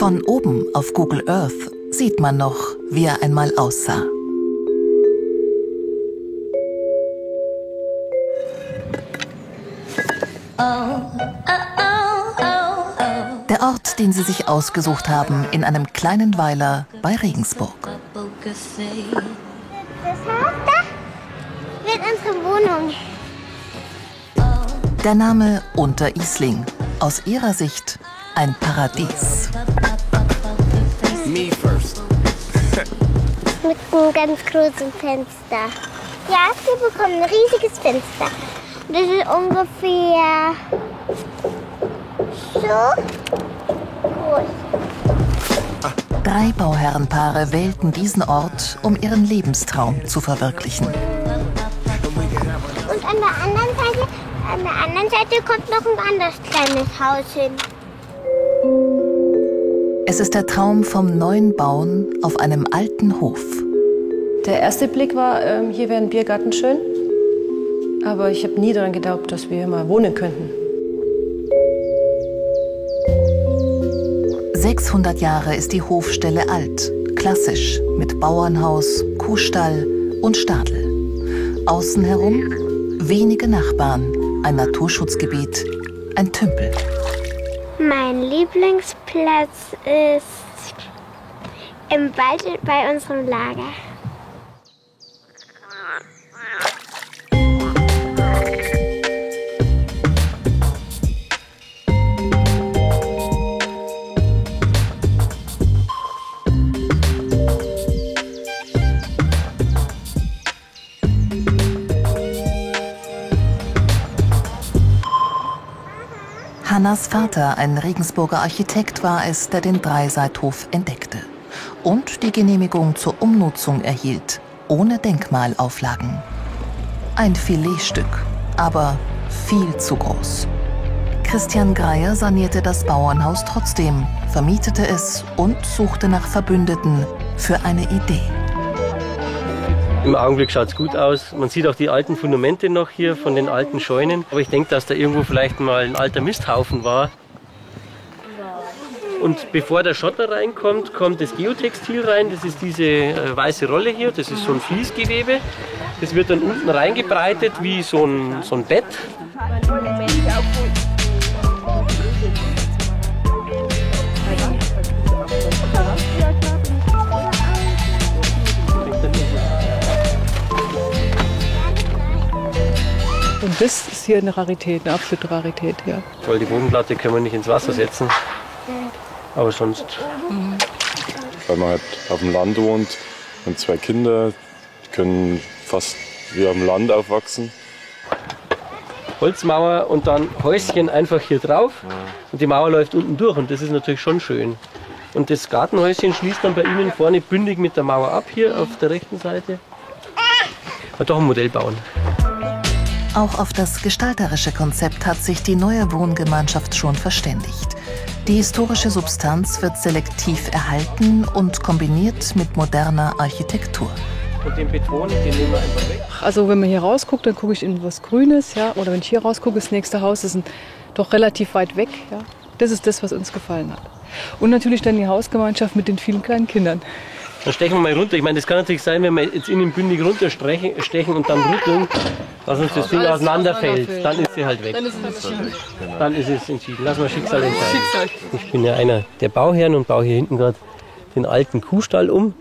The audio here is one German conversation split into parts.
Von oben auf Google Earth sieht man noch, wie er einmal aussah. Der Ort, den sie sich ausgesucht haben, in einem kleinen Weiler bei Regensburg. Das Haus da wird unsere Wohnung. Der Name Unter-Isling. Aus ihrer Sicht ein Paradies. Me first. Mit einem ganz großen Fenster. Ja, wir bekommen ein riesiges Fenster. Das ist ungefähr so groß. 3 Bauherrenpaare wählten diesen Ort, um ihren Lebenstraum zu verwirklichen. Und an der anderen Seite kommt noch ein anderes kleines Haus hin. Es ist der Traum vom neuen Bauen auf einem alten Hof. Der erste Blick war, hier wäre ein Biergarten schön. Aber ich habe nie daran geglaubt, dass wir hier mal wohnen könnten. 600 Jahre ist die Hofstelle alt, klassisch, mit Bauernhaus, Kuhstall und Stadel. Außen herum wenige Nachbarn, ein Naturschutzgebiet, ein Tümpel. Mein Lieblingsplatz ist im Wald bei unserem Lager. Hannas Vater, ein Regensburger Architekt, war es, der den Dreiseithof entdeckte und die Genehmigung zur Umnutzung erhielt, ohne Denkmalauflagen. Ein Filetstück, aber viel zu groß. Christian Greyer sanierte das Bauernhaus trotzdem, vermietete es und suchte nach Verbündeten für eine Idee. Im Augenblick schaut es gut aus. Man sieht auch die alten Fundamente noch hier von den alten Scheunen. Aber ich denke, dass da irgendwo vielleicht mal ein alter Misthaufen war. Und bevor der Schotter reinkommt, kommt das Geotextil rein. Das ist diese weiße Rolle hier. Das ist so ein Fließgewebe. Das wird dann unten reingebreitet wie so ein Bett. Und das ist hier eine Rarität, eine absolute Rarität, ja. Weil die Bodenplatte können wir nicht ins Wasser setzen. Aber sonst. Weil man halt auf dem Land wohnt und 2 Kinder, die können fast wie auf dem Land aufwachsen. Holzmauer und dann Häuschen einfach hier drauf. Und die Mauer läuft unten durch und das ist natürlich schon schön. Und das Gartenhäuschen schließt dann bei Ihnen vorne bündig mit der Mauer ab, hier auf der rechten Seite. Mal doch ein Modell bauen. Auch auf das gestalterische Konzept hat sich die neue Wohngemeinschaft schon verständigt. Die historische Substanz wird selektiv erhalten und kombiniert mit moderner Architektur. Und den Beton, den nehmen wir einfach weg. Also wenn man hier rausguckt, dann gucke ich in was Grünes, ja. Oder wenn ich hier rausgucke, das nächste Haus ist doch relativ weit weg, ja. Das ist das, was uns gefallen hat. Und natürlich dann die Hausgemeinschaft mit den vielen kleinen Kindern. Dann stechen wir mal runter. Ich meine, das kann natürlich sein, wenn wir jetzt innen bündig runterstechen und dann rütteln, dass uns das Ding auseinanderfällt. Dann ist sie halt weg. Dann ist es entschieden. Lass mal Schicksal entscheiden. Ich bin ja einer der Bauherren und baue hier hinten gerade den alten Kuhstall um.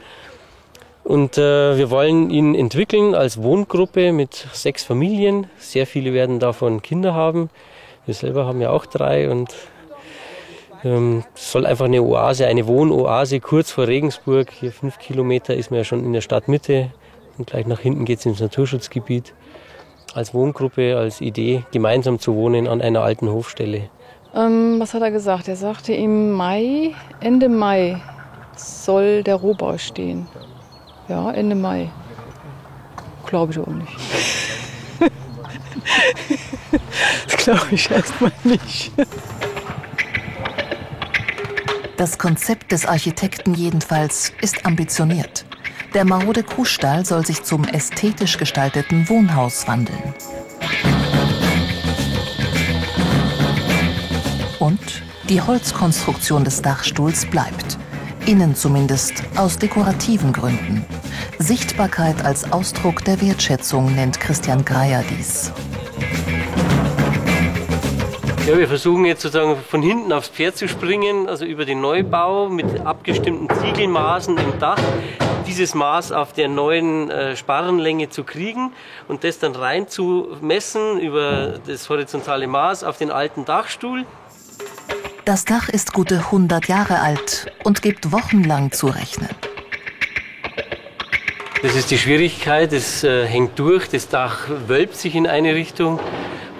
Und wir wollen ihn entwickeln als Wohngruppe mit 6 Familien. Sehr viele werden davon Kinder haben. Wir selber haben ja auch 3 und es soll einfach eine Oase, eine Wohnoase kurz vor Regensburg. Hier 5 Kilometer ist man ja schon in der Stadtmitte und gleich nach hinten geht es ins Naturschutzgebiet. Als Wohngruppe, als Idee, gemeinsam zu wohnen an einer alten Hofstelle. Was hat er gesagt? Er sagte, Ende Mai soll der Rohbau stehen. Ja, Ende Mai. Glaube ich auch nicht. Das glaube ich erstmal nicht. Das Konzept des Architekten jedenfalls ist ambitioniert. Der marode Kuhstall soll sich zum ästhetisch gestalteten Wohnhaus wandeln. Und Die Holzkonstruktion des Dachstuhls bleibt. Innen zumindest aus dekorativen Gründen. Sichtbarkeit als Ausdruck der Wertschätzung nennt Christian Greyer dies. Ja, wir versuchen jetzt sozusagen von hinten aufs Pferd zu springen, also über den Neubau mit abgestimmten Ziegelmaßen im Dach, dieses Maß auf der neuen Sparrenlänge zu kriegen und das dann rein zu messen über das horizontale Maß auf den alten Dachstuhl. Das Dach ist gute 100 Jahre alt und gibt wochenlang zu rechnen. Das ist die Schwierigkeit, es hängt durch, das Dach wölbt sich in eine Richtung.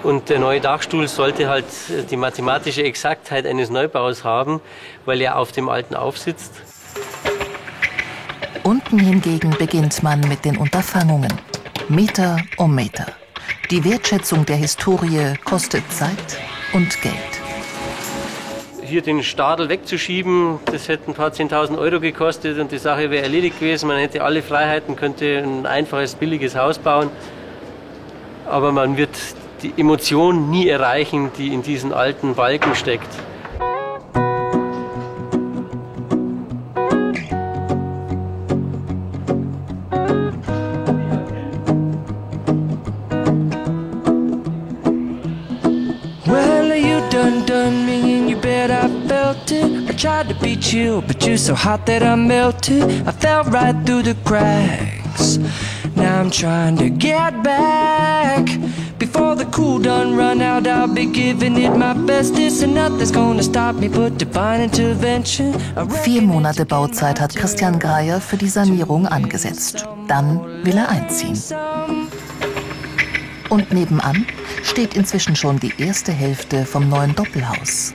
Und der neue Dachstuhl sollte halt die mathematische Exaktheit eines Neubaus haben, weil er auf dem alten aufsitzt. Unten hingegen beginnt man mit den Unterfangungen. Meter um Meter. Die Wertschätzung der Historie kostet Zeit und Geld. Hier den Stadel wegzuschieben, das hätte ein paar 10.000 € gekostet und die Sache wäre erledigt gewesen. Man hätte alle Freiheiten, könnte ein einfaches, billiges Haus bauen. Aber man wird die Emotion nie erreichen, die in diesen alten Balken steckt. Well, you done me and you bet I felt it. I tried to beat you, but you're so hot that I melted. I fell right through the cracks. Now I'm trying to get back. Before the cool done run out, I'll be giving it my bestest, and nothing's gonna stop me but divine intervention. 4 Monate Bauzeit hat Christian Greyer für die Sanierung angesetzt. Dann will er einziehen. Und nebenan steht inzwischen schon die erste Hälfte vom neuen Doppelhaus.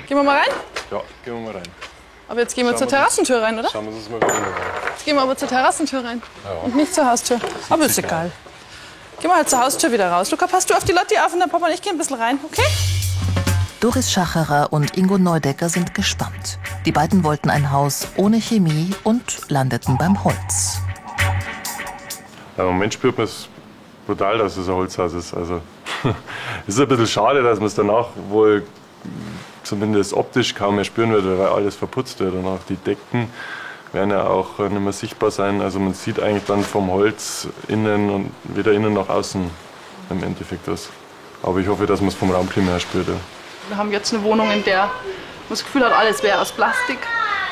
Gehen wir mal rein? Ja, gehen wir mal rein. Aber jetzt gehen wir zur Terrassentür rein, oder? Schauen wir uns mal wieder an. Jetzt gehen wir aber zur Terrassentür rein Ja. und nicht zur Haustür. Aber ist egal. Gehen wir halt zur Haustür wieder raus. Luca, passt du auf die Lotti auf und der Papa und ich gehen ein bisschen rein, okay? Doris Schacherer und Ingo Neudecker sind gespannt. Die beiden wollten ein Haus ohne Chemie und landeten beim Holz. Ja, im Moment spürt man es brutal, dass es ein Holzhaus ist. Also, es ist ein bisschen schade, dass man es danach wohl zumindest optisch kaum mehr spüren wird, weil alles verputzt wird. Und auch die Decken werden ja auch nicht mehr sichtbar sein. Also man sieht eigentlich dann vom Holz innen und weder innen noch außen im Endeffekt was. Aber ich hoffe, dass man es vom Raumklima her spürt. Ja. Wir haben jetzt eine Wohnung, in der man das Gefühl hat, alles wäre aus Plastik.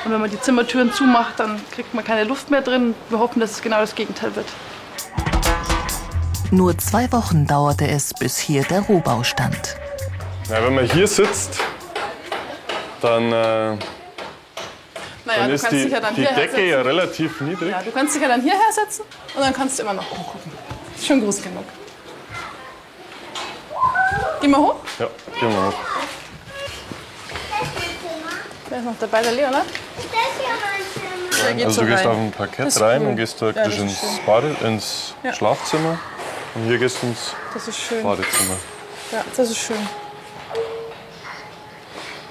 Und wenn man die Zimmertüren zumacht, dann kriegt man keine Luft mehr drin. Wir hoffen, dass es genau das Gegenteil wird. Nur 2 Wochen dauerte es, bis hier der Rohbau stand. Ja, wenn man hier sitzt, dann, Naja, dann ist die Decke ja relativ niedrig. Ja, du kannst dich ja dann hierher setzen und dann kannst du immer noch hochgucken. Ist schon groß genug. Geh mal hoch. Ja, gehen wir hoch. Wer ist noch dabei? Der Leonard? Der geht Also so du gehst rein. auf ein Parkett Das ist rein cool. und gehst Ja, das praktisch ist ins Ja. Schlafzimmer. Und hier gehst du ins Das ist schön. Badezimmer. Ja, das ist schön.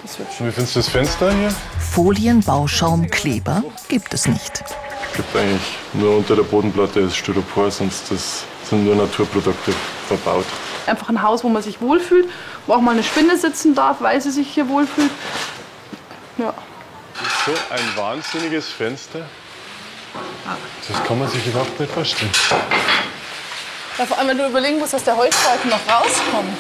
Das wird schön. Und wie findest du das Fenster hier? Folien, Bauschaum, Kleber gibt es nicht. Es gibt eigentlich nur unter der Bodenplatte das Styropor, sonst sind nur Naturprodukte verbaut. Einfach ein Haus, wo man sich wohlfühlt, wo auch mal eine Spinne sitzen darf, weil sie sich hier wohlfühlt. Ja. Das ist so ein wahnsinniges Fenster. Das kann man sich überhaupt nicht vorstellen. Ja, vor allem, wenn du überlegen musst, dass der Holzbalken noch rauskommt.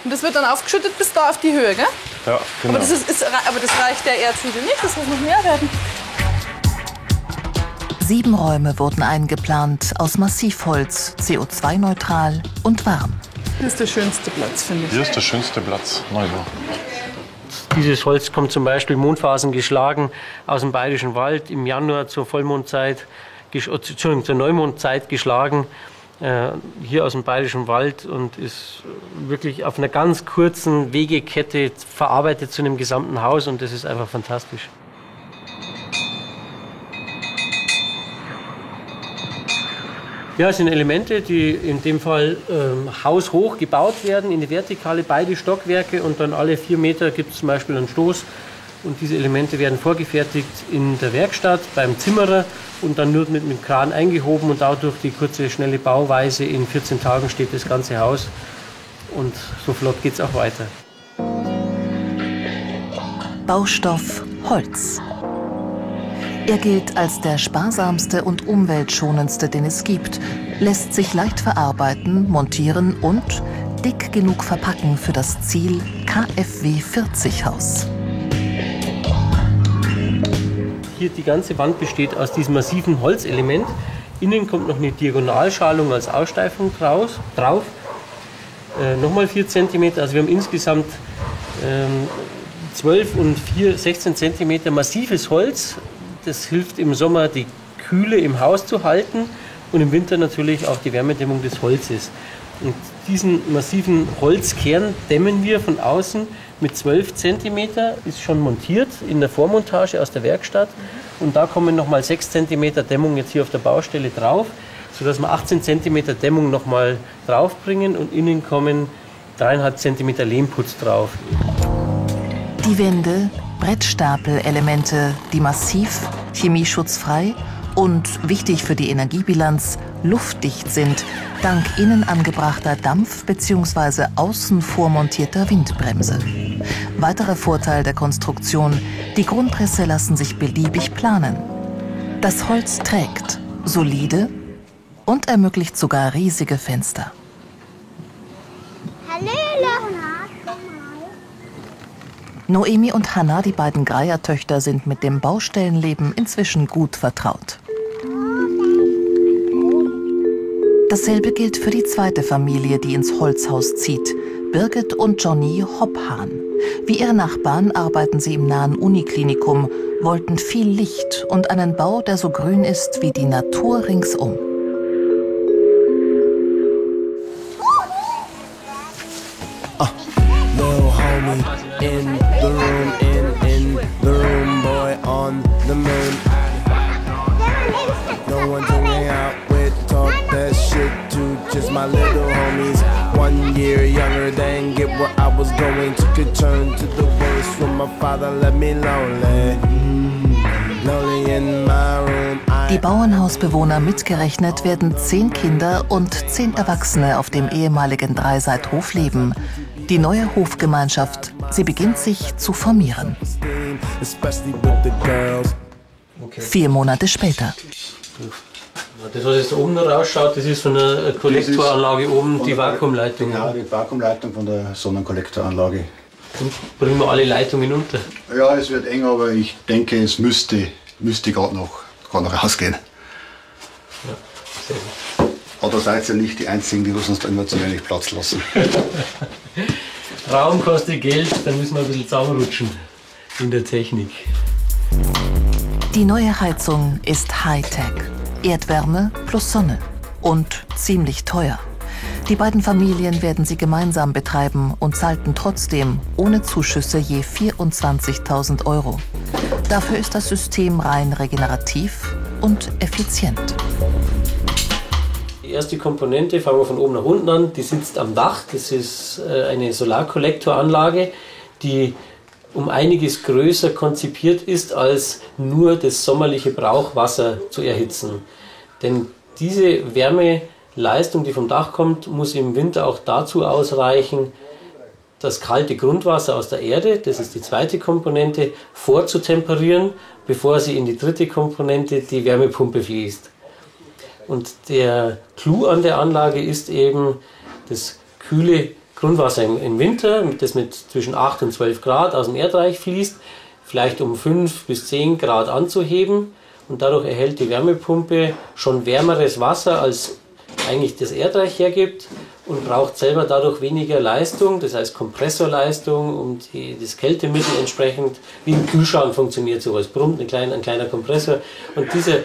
Und das wird dann aufgeschüttet bis da auf die Höhe, gell? Ja, genau. Aber das reicht der Erdhügel nicht, das muss noch mehr werden. 7 Räume wurden eingeplant aus Massivholz, CO2-neutral und warm. Das ist der schönste Platz, finde ich. Hier ist der schönste Platz, Neubau. Dieses Holz kommt zum Beispiel mondphasen geschlagen aus dem Bayerischen Wald im Januar zur Vollmondzeit, zur Neumondzeit geschlagen, hier aus dem Bayerischen Wald und ist wirklich auf einer ganz kurzen Wegekette verarbeitet zu einem gesamten Haus und das ist einfach fantastisch. Ja, es sind Elemente, die in dem Fall haushoch gebaut werden, in die Vertikale, beide Stockwerke und dann alle 4 Meter gibt es zum Beispiel einen Stoß. Und diese Elemente werden vorgefertigt in der Werkstatt beim Zimmerer und dann nur mit dem Kran eingehoben und dadurch die kurze, schnelle Bauweise in 14 Tagen steht das ganze Haus. Und so flott geht es auch weiter. Baustoff Holz. Er gilt als der sparsamste und umweltschonendste, den es gibt, lässt sich leicht verarbeiten, montieren und dick genug verpacken für das Ziel KfW 40 Haus. Hier die ganze Wand besteht aus diesem massiven Holzelement. Innen kommt noch eine Diagonalschalung als Aussteifung drauf. Nochmal 4 cm. Also wir haben insgesamt 12 und 16 cm massives Holz. Das hilft im Sommer, die Kühle im Haus zu halten und im Winter natürlich auch die Wärmedämmung des Holzes. Und diesen massiven Holzkern dämmen wir von außen mit 12 cm, ist schon montiert in der Vormontage aus der Werkstatt. Und da kommen nochmal 6 cm Dämmung jetzt hier auf der Baustelle drauf, sodass wir 18 cm Dämmung nochmal draufbringen und innen kommen 3,5 cm Lehmputz drauf. Die Wände, Brettstapelelemente, die massiv, chemieschutzfrei und, wichtig für die Energiebilanz, luftdicht sind, dank innen angebrachter Dampf- bzw. außen vormontierter Windbremse. Weiterer Vorteil der Konstruktion: die Grundrisse lassen sich beliebig planen. Das Holz trägt, solide und ermöglicht sogar riesige Fenster. Noemi und Hanna, die beiden Greiertöchter, sind mit dem Baustellenleben inzwischen gut vertraut. Dasselbe gilt für die zweite Familie, die ins Holzhaus zieht, Birgit und Johnny Hopphahn. Wie ihre Nachbarn arbeiten sie im nahen Uniklinikum, wollten viel Licht und einen Bau, der so grün ist wie die Natur ringsum. In the room, boy on the moon. No one to hang out with, talk that shit to just my little homies. 1 year younger than get where I was going. Took a turn to the worst when my father left me lonely. Lonely in my room. Die Bauernhausbewohner mitgerechnet werden 10 Kinder und 10 Erwachsene auf dem ehemaligen Dreiseithof leben. Die neue Hofgemeinschaft, sie beginnt sich zu formieren. 4 Monate später. Das, was jetzt oben noch rausschaut, das ist so eine Kollektoranlage oben, die Vakuumleitung. Ja, die Vakuumleitung von der Sonnenkollektoranlage. Und bringen wir alle Leitungen unter? Ja, es wird eng, aber ich denke, es müsste gerade noch rausgehen. Ja, sehr gut. Aber seid ihr nicht die Einzigen, die uns da immer zu wenig Platz lassen. Raum kostet Geld, dann müssen wir ein bisschen zusammenrutschen in der Technik. Die neue Heizung ist Hightech. Erdwärme plus Sonne. Und ziemlich teuer. Die beiden Familien werden sie gemeinsam betreiben und zahlten trotzdem ohne Zuschüsse je 24.000 €. Dafür ist das System rein regenerativ und effizient. Die erste Komponente, fangen wir von oben nach unten an, die sitzt am Dach. Das ist eine Solarkollektoranlage, die um einiges größer konzipiert ist, als nur das sommerliche Brauchwasser zu erhitzen. Denn diese Wärmeleistung, die vom Dach kommt, muss im Winter auch dazu ausreichen, das kalte Grundwasser aus der Erde, das ist die zweite Komponente, vorzutemperieren, bevor sie in die dritte Komponente, die Wärmepumpe, fließt. Und der Clou an der Anlage ist eben das kühle Grundwasser im Winter, das mit zwischen 8 und 12 Grad aus dem Erdreich fließt, vielleicht um 5 bis 10 Grad anzuheben. Und dadurch erhält die Wärmepumpe schon wärmeres Wasser, als eigentlich das Erdreich hergibt, und braucht selber dadurch weniger Leistung, das heißt Kompressorleistung, um das Kältemittel entsprechend, wie im Kühlschrank funktioniert sowas, brummt ein kleiner Kompressor. Und diese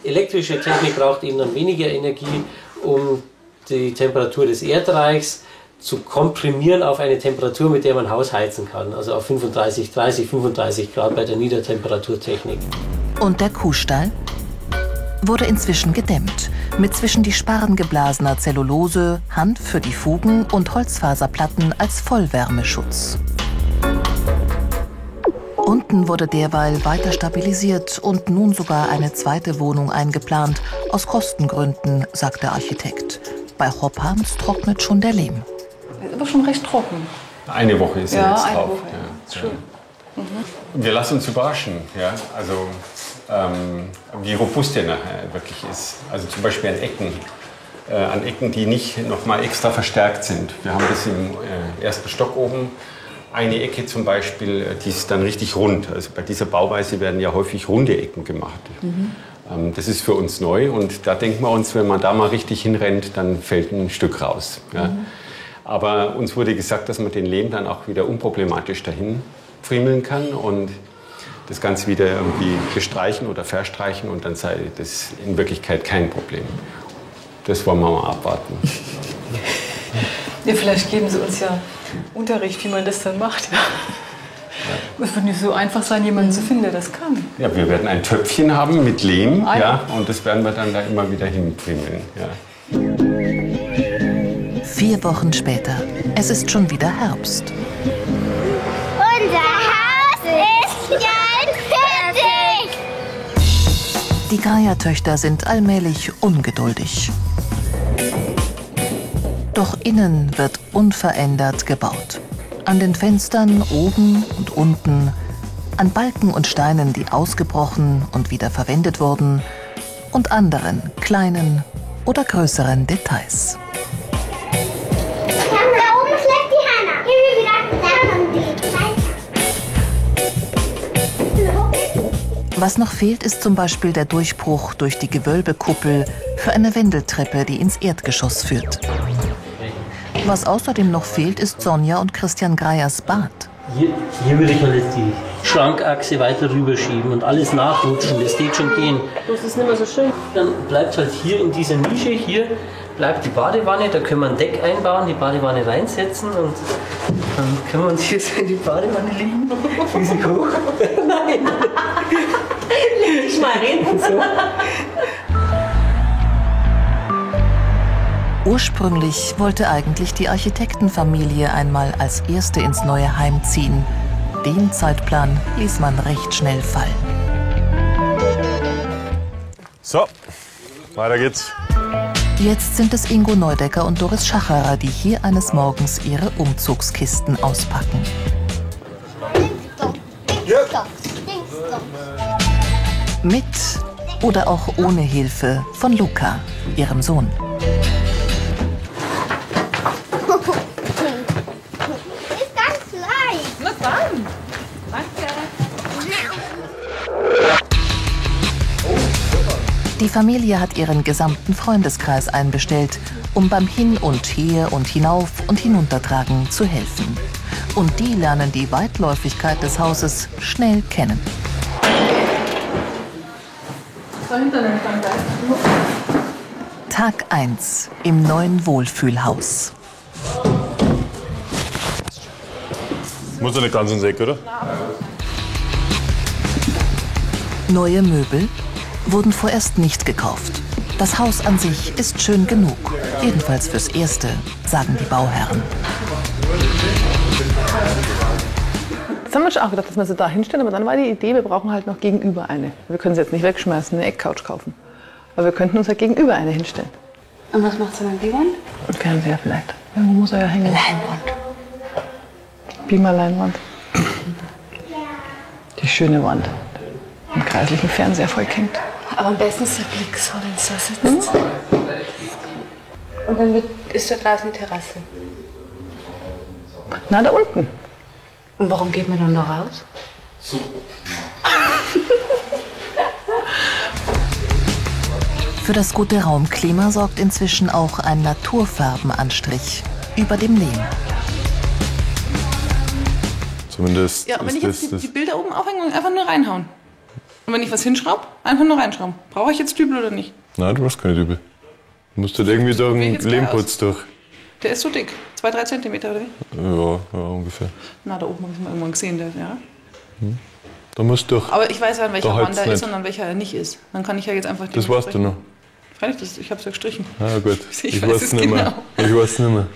elektrische Technik braucht eben dann weniger Energie, um die Temperatur des Erdreichs zu komprimieren auf eine Temperatur, mit der man ein Haus heizen kann, also auf 35 Grad bei der Niedertemperaturtechnik. Und der Kuhstall wurde inzwischen gedämmt, mit zwischen die Sparren geblasener Zellulose, Hanf für die Fugen und Holzfaserplatten als Vollwärmeschutz. Unten wurde derweil weiter stabilisiert und nun sogar eine zweite Wohnung eingeplant, aus Kostengründen, sagt der Architekt. Bei Hopphahns trocknet schon der Lehm. Ist aber schon recht trocken. Eine Woche ist Ja, jetzt eine drauf. Woche. Ja. Schön. Wir lassen uns überraschen, ja? Also wie robust der nachher wirklich ist. Also zum Beispiel an Ecken, die nicht noch mal extra verstärkt sind. Wir haben das im ersten Stock oben. Eine Ecke zum Beispiel, die ist dann richtig rund. Also bei dieser Bauweise werden ja häufig runde Ecken gemacht. Das ist für uns neu und da denken wir uns, wenn man da mal richtig hinrennt, dann fällt ein Stück raus. Ja? Aber uns wurde gesagt, dass man den Lehm dann auch wieder unproblematisch dahin friemeln kann und das Ganze wieder irgendwie bestreichen oder verstreichen und dann sei das in Wirklichkeit kein Problem. Das wollen wir mal abwarten. Ja, vielleicht geben Sie uns ja Unterricht, wie man das dann macht. Es wird nicht so einfach sein, jemanden zu finden, der das kann. Ja, wir werden ein Töpfchen haben mit Lehm, Ah, ja. ja, und das werden wir dann da immer wieder hinfriemeln. Ja. 4 Wochen später. Es ist schon wieder Herbst. Unser Haus ist ganz fertig. Die Greiertöchter sind allmählich ungeduldig. Doch innen wird unverändert gebaut. An den Fenstern oben und unten, an Balken und Steinen, die ausgebrochen und wieder verwendet wurden, und anderen kleinen oder größeren Details. Da oben schlägt die Hanna. Hier wieder. Was noch fehlt, ist zum Beispiel der Durchbruch durch die Gewölbekuppel für eine Wendeltreppe, die ins Erdgeschoss führt. Was außerdem noch fehlt, ist Sonja und Christian Greyers Bad. Hier würde ich mal jetzt die Schrankachse weiter rüberschieben und alles nachrutschen. Das geht schon gehen. Das ist nicht mehr so schön. Dann bleibt halt hier in dieser Nische, hier bleibt die Badewanne. Da können wir ein Deck einbauen, die Badewanne reinsetzen und dann können wir uns hier so in die Badewanne liegen. Wie sie hoch? Nein. Leg dich mal hin. So. Ursprünglich wollte eigentlich die Architektenfamilie einmal als erste ins neue Heim ziehen. Den Zeitplan ließ man recht schnell fallen. So, weiter geht's. Jetzt sind es Ingo Neudecker und Doris Schacherer, die hier eines Morgens ihre Umzugskisten auspacken. Mit oder auch ohne Hilfe von Luca, ihrem Sohn. Ist ganz leicht. Na dann. Danke. Die Familie hat ihren gesamten Freundeskreis einbestellt, um beim Hin und Her und Hinauf und Hinuntertragen zu helfen. Und die lernen die Weitläufigkeit des Hauses schnell kennen. Tag 1 im neuen Wohlfühlhaus. Muss ja nicht ganz ins Eck, oder? Neue Möbel wurden vorerst nicht gekauft. Das Haus an sich ist schön genug. Jedenfalls fürs Erste, sagen die Bauherren. Jetzt haben wir schon auch gedacht, dass wir sie da hinstellen, aber dann war die Idee, wir brauchen halt noch gegenüber eine. Wir können sie jetzt nicht wegschmeißen, eine Eckcouch kaufen. Aber wir könnten uns halt gegenüber eine hinstellen. Und was macht sie dann, die Wand? Ein Fernseher vielleicht. Irgendwo muss er ja hängen. Leinwand. Beamer-Leinwand. Die schöne Wand. Im kreislichen Fernseher vollgehängt. Aber am besten ist der Blick so, wenn es da sitzt. Und dann ist da draußen die Terrasse. Na, da unten. Und warum geht man dann da raus? Für das gute Raumklima sorgt inzwischen auch ein Naturfarbenanstrich über dem Lehm. Zumindest Ja, und wenn ich ist jetzt das, die Bilder oben aufhänge und einfach nur reinhauen. Und wenn ich was hinschraube, einfach nur reinschrauben. Brauche ich jetzt Dübel oder nicht? Nein, du hast keine Dübel. Du musst halt irgendwie durch Wie den jetzt gleich Lehmputz durch. Der ist so dick. 2-3 Zentimeter, oder wie? Ja, ungefähr. Na, da oben habe ich mal irgendwann gesehen, der, ja. Da musst du durch. Aber ich weiß ja, an welcher Da Wand halt's er ist nicht. und an welcher er nicht ist. Dann kann ich ja jetzt einfach Das weißt du noch. Freilich, ich habe es ja gestrichen. Ja gut, Ich weiß weiß es nicht mehr. genau. Ich weiß nicht mehr.